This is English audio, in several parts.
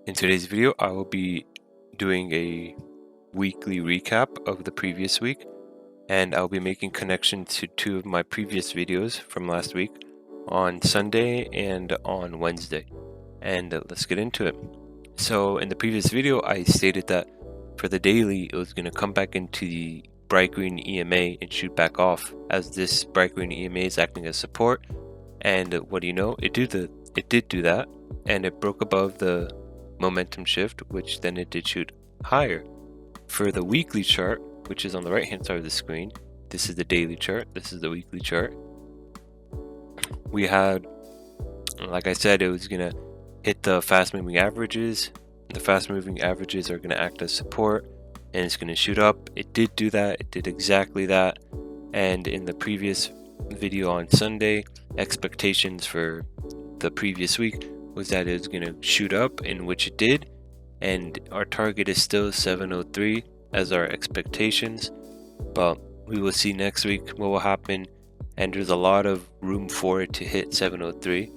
In today's video, I will be doing a weekly recap of the previous week, and I'll be making connection to two of my previous videos from last week on Sunday and on Wednesday. And let's get into it. So in the previous video, I stated that for the daily, it was going to come back into the bright green EMA and shoot back off, as this bright green EMA is acting as support. And what do you know? It did do that, and it broke above the momentum shift, which then it did shoot higher. For the weekly chart, which is on the right hand side of the screen, this is the daily chart, this is the weekly chart. We had, like I said, it was going to hit the fast moving averages. The fast moving averages are going to act as support, and it's going to shoot up. It did do that, it did exactly that. And in the previous video on Sunday, expectations for the previous week was that it was going to shoot up, in which it did, and our target is still 703 as our expectations, but we will see next week what will happen, and there's a lot of room for it to hit 703.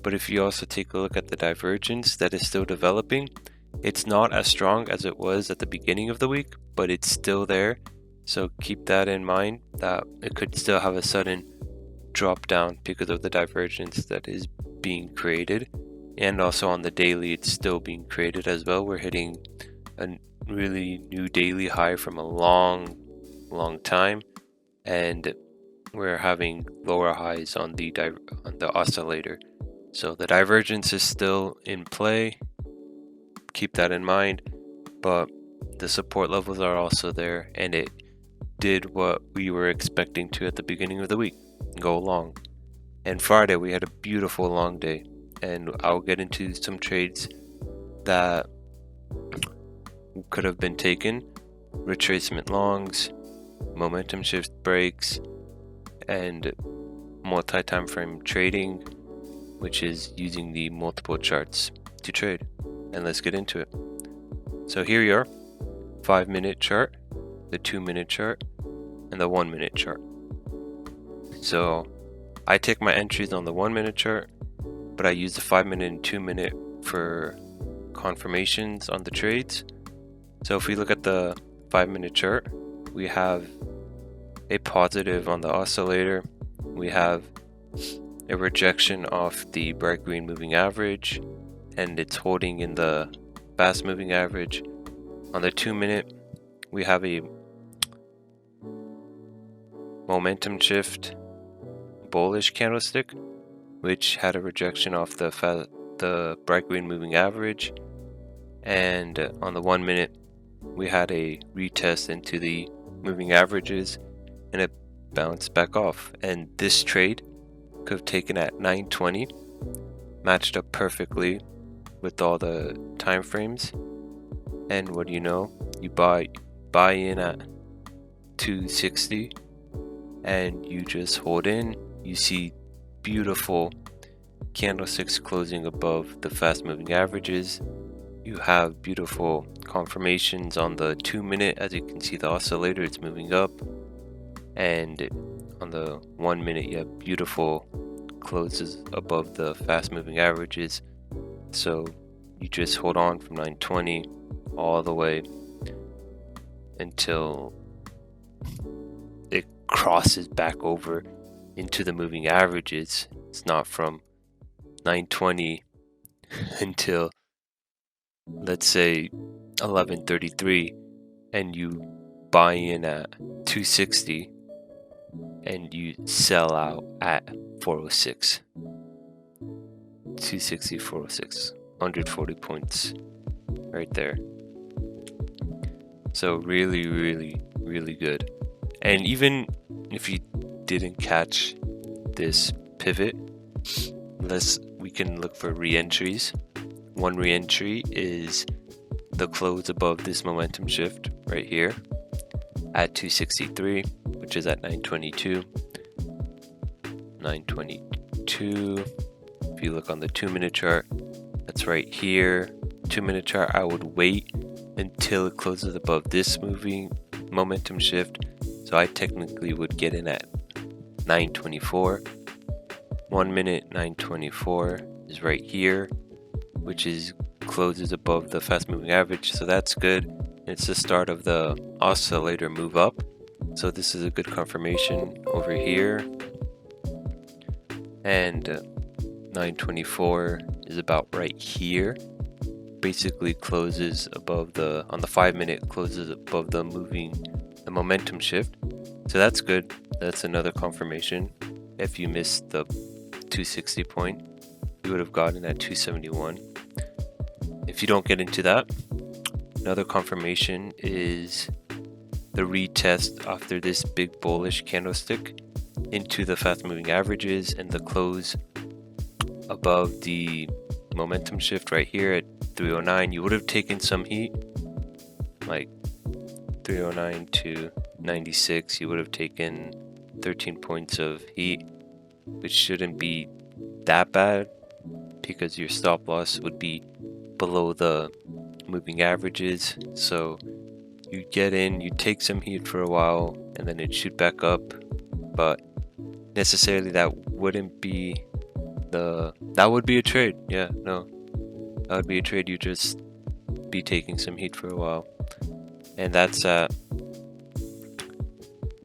But if you also take a look at the divergence that is still developing, it's not as strong as it was at the beginning of the week, but it's still there, so keep that in mind, that it could still have a sudden drop down because of the divergence that is being created. And also on the daily, it's still being created as well. We're hitting a really new daily high from a long time, and we're having lower highs on the oscillator. So the divergence is still in play. Keep that in mind, but the support levels are also there, and it did what we were expecting to at the beginning of the week, go long. And Friday we had a beautiful long day, and I'll get into some trades that could have been taken: retracement longs, momentum shift breaks, and multi-time frame trading, which is using the multiple charts to trade. And let's get into it. So here you are, 5-minute chart, the 2-minute chart, and the 1-minute chart. So I take my entries on the 1-minute chart, but I use the 5-minute and 2-minute for confirmations on the trades. So if we look at the 5-minute chart, we have a positive on the oscillator. We have a rejection off the bright green moving average, and it's holding in the fast moving average. On the 2-minute, we have a momentum shift bullish candlestick, which had a rejection off the bright green moving average. And on the 1-minute, we had a retest into the moving averages, and it bounced back off. And this trade could have taken at 920, matched up perfectly with all the time frames. And what do you know? You buy in at 260, and you just hold in. You see beautiful candlesticks closing above the fast moving averages. You have beautiful confirmations on the 2-minute. As you can see, the oscillator is moving up, and on the 1-minute, you have beautiful closes above the fast moving averages. So you just hold on from 920 all the way until it crosses back over into the moving averages. It's not from 920 until, let's say, 1133, and you buy in at 260 and you sell out at 406. 260, 406, 140 points right there. So really good. And even if you didn't catch this pivot, we can look for re-entries. One re-entry is the close above this momentum shift right here at 263, which is at 922. If you look on the 2-minute chart, that's right here. 2-minute chart, I would wait until it closes above this moving momentum shift. So I technically would get in at 924. 1 minute 924 is right here, which is closes above the fast moving average, so that's good. It's the start of the oscillator move up, so this is a good confirmation over here. And 924 is about right here. Basically closes above the, on the 5-minute, closes above the momentum shift. So that's good. That's another confirmation. If you missed the 260 point, you would have gotten at 271. If you don't get into that, another confirmation is the retest after this big bullish candlestick into the fast moving averages and the close above the momentum shift right here at 309. You would have taken some heat, like 309 to 96. You would have taken 13 points of heat, which shouldn't be that bad because your stop loss would be below the moving averages. So you get in, you take some heat for a while, and then it shoot back up. But necessarily that wouldn't be that would be a trade. Yeah, no, that would be a trade. You just be taking some heat for a while, and that's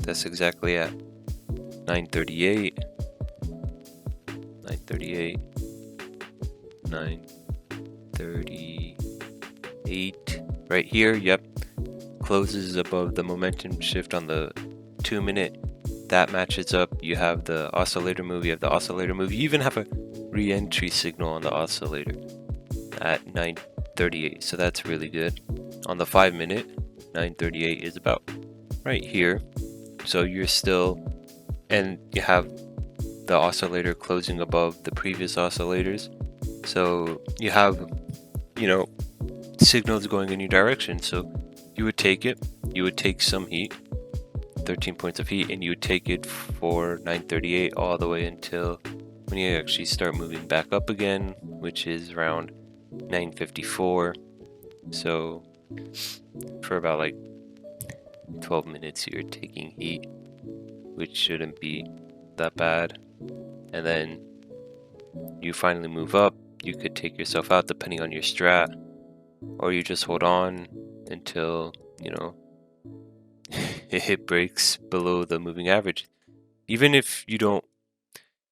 exactly at 938, 938 right here. Yep, closes above the momentum shift on the 2-minute. That matches up. You have the oscillator move, you have the oscillator move, you even have a re-entry signal on the oscillator at 938, so that's really good. On the 5-minute, 938 is about right here, so you're still, and you have the oscillator closing above the previous oscillators, so you have, you know, signals going in your direction. So you would take it, you would take some heat, 13 points of heat, and you would take it for 938 all the way until when you actually start moving back up again, which is around 954. So for about like 12 minutes you're taking heat, which shouldn't be that bad. And then you finally move up. You could take yourself out depending on your strat, or you just hold on until, you know, it breaks below the moving average. Even if you don't,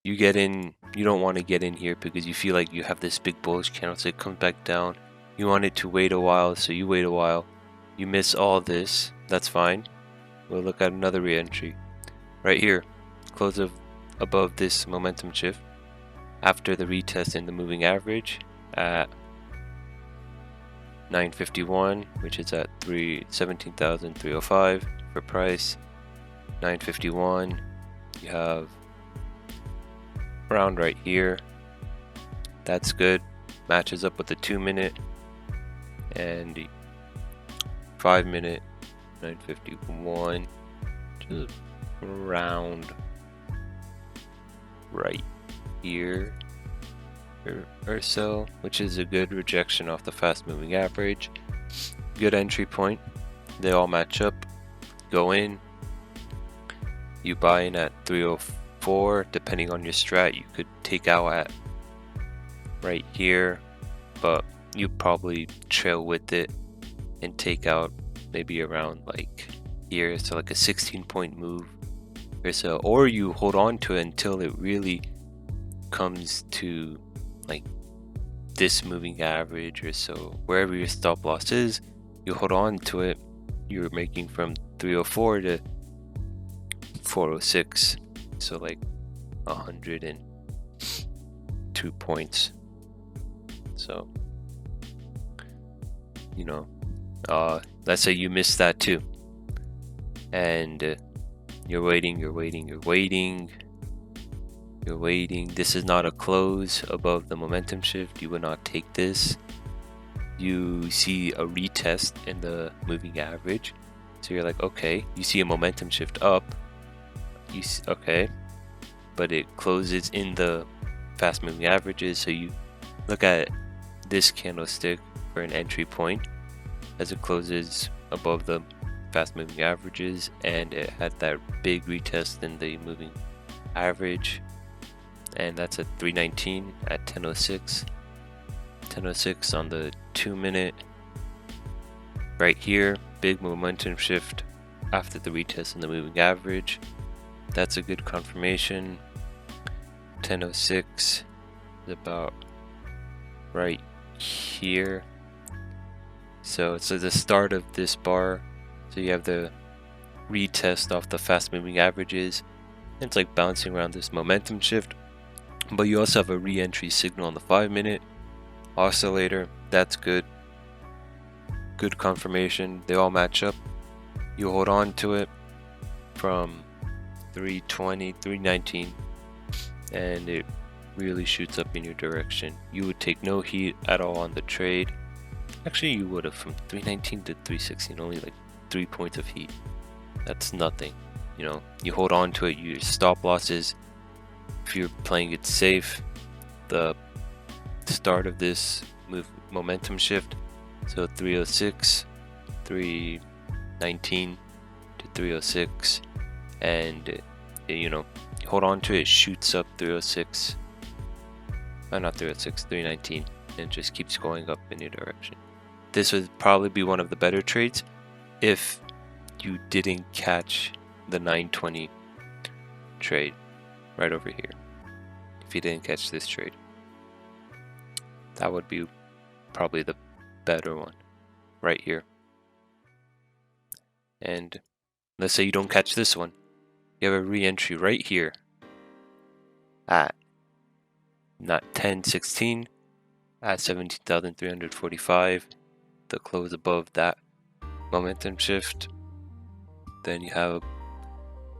you get in, you don't want to get in here because you feel like you have this big bullish candle, so it comes back down. You want it to wait a while, so you wait a while. You miss all this, that's fine. We'll look at another re-entry right here. Close above this momentum shift after the retest in the moving average at 951, which is at 17,305 for price. 951, you have round right here. That's good. Matches up with the 2-minute and the 5-minute. 951, just round right here or so, which is a good rejection off the fast moving average. Good entry point. They all match up. Go in, you buy in at 304. Depending on your strat, you could take out at right here, but you probably trail with it and take out maybe around like here, so like a 16-point move or so, or you hold on to it until it really comes to like this moving average or so. Wherever your stop loss is, you hold on to it. You're making from 304 to 406, so like 102 points. So, you know, let's say you missed that too, and you're waiting. This is not a close above the momentum shift. You would not take this. You see a retest in the moving average, so you're like, okay. You see a momentum shift up. Okay, but it closes in the fast moving averages, so you look at this candlestick for an entry point as it closes above the fast moving averages, and it had that big retest in the moving average, and that's at 319 at 10:06. 10:06 on the 2-minute. Right here, big momentum shift after the retest in the moving average. That's a good confirmation. 10:06 is about right here. So it's the start of this bar. So you have the retest off the fast moving averages. It's like bouncing around this momentum shift. But you also have a re-entry signal on the 5-minute oscillator. That's good. Good confirmation. They all match up. You hold on to it from 320, 319, and it really shoots up in your direction. You would take no heat at all on the trade. Actually, you would have from 319 to 316, only like 3 points of heat. That's nothing. You know, you hold on to it. Your stop losses, if you're playing it safe, the start of this momentum shift. So 306, 319 to 306, and you know, you hold on to it, shoots up 306. Not 306, 319, and just keeps going up in your direction. This would probably be one of the better trades if you didn't catch the 920 trade right over here. If you didn't catch this trade, that would be probably the better one right here. And let's say you don't catch this one, you have a re-entry right here at not 10:16 at 17,345, the close above that momentum shift. Then you have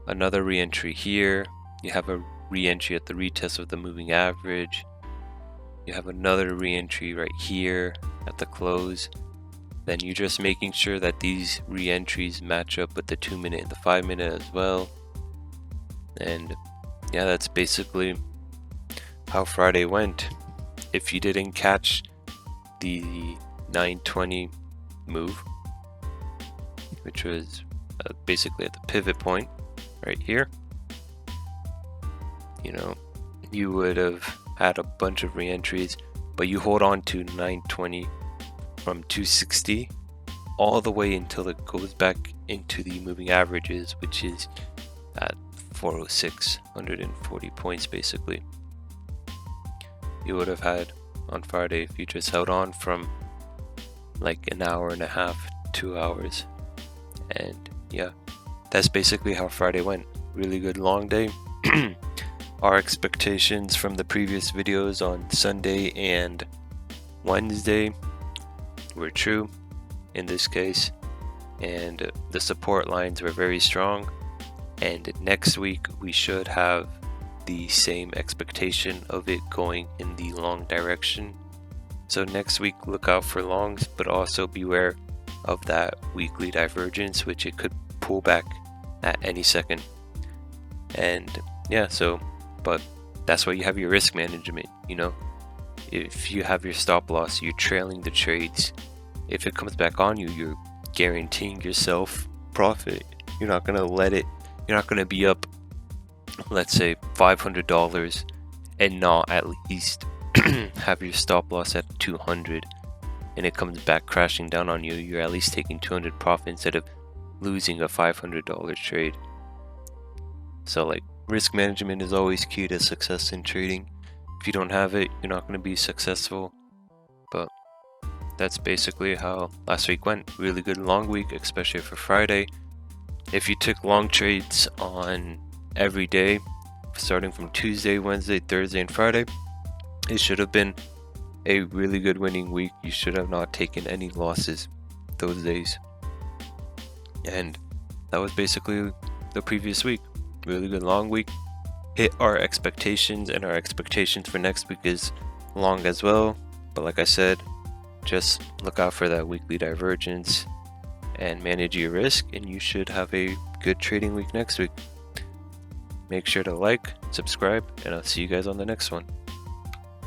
another re-entry here. You have a re-entry at the retest of the moving average. You have another re-entry right here at the close. Then you're just making sure that these re-entries match up with the 2-minute and the 5-minute as well. And yeah, that's basically how Friday went. If you didn't catch the 920 move, which was basically at the pivot point right here, you know, you would have had a bunch of re-entries, but you hold on to 920 from 260 all the way until it goes back into the moving averages, which is at 406, 140 points basically. You would have had on Friday if you just held on from like an hour and a half, 2 hours. And yeah, that's basically how Friday went. Really good long day. Our expectations from the previous videos on Sunday and Wednesday were true in this case, and the support lines were very strong. And next week we should have the same expectation of it going in the long direction. So next week look out for longs, but also beware of that weekly divergence, which it could pull back at any second. And yeah, so but that's why you have your risk management. You know, if you have your stop loss, you're trailing the trades. If it comes back on you, you're guaranteeing yourself profit. You're not gonna you're not gonna be up, let's say $500 and not at least have your stop loss at 200, and it comes back crashing down on you. You're at least taking 200 profit instead of losing a $500 trade. So like, risk management is always key to success in trading. If you don't have it, you're not going to be successful. But that's basically how last week went. Really good long week, especially for Friday. If you took long trades on every day, starting from Tuesday, Wednesday, Thursday, and Friday, it should have been a really good winning week. You should have not taken any losses those days. And that was basically the previous week. Really good long week. Hit our expectations, and our expectations for next week is long as well. But like I said, just look out for that weekly divergence and manage your risk, and you should have a good trading week next week. Make sure to like, subscribe, and I'll see you guys on the next one.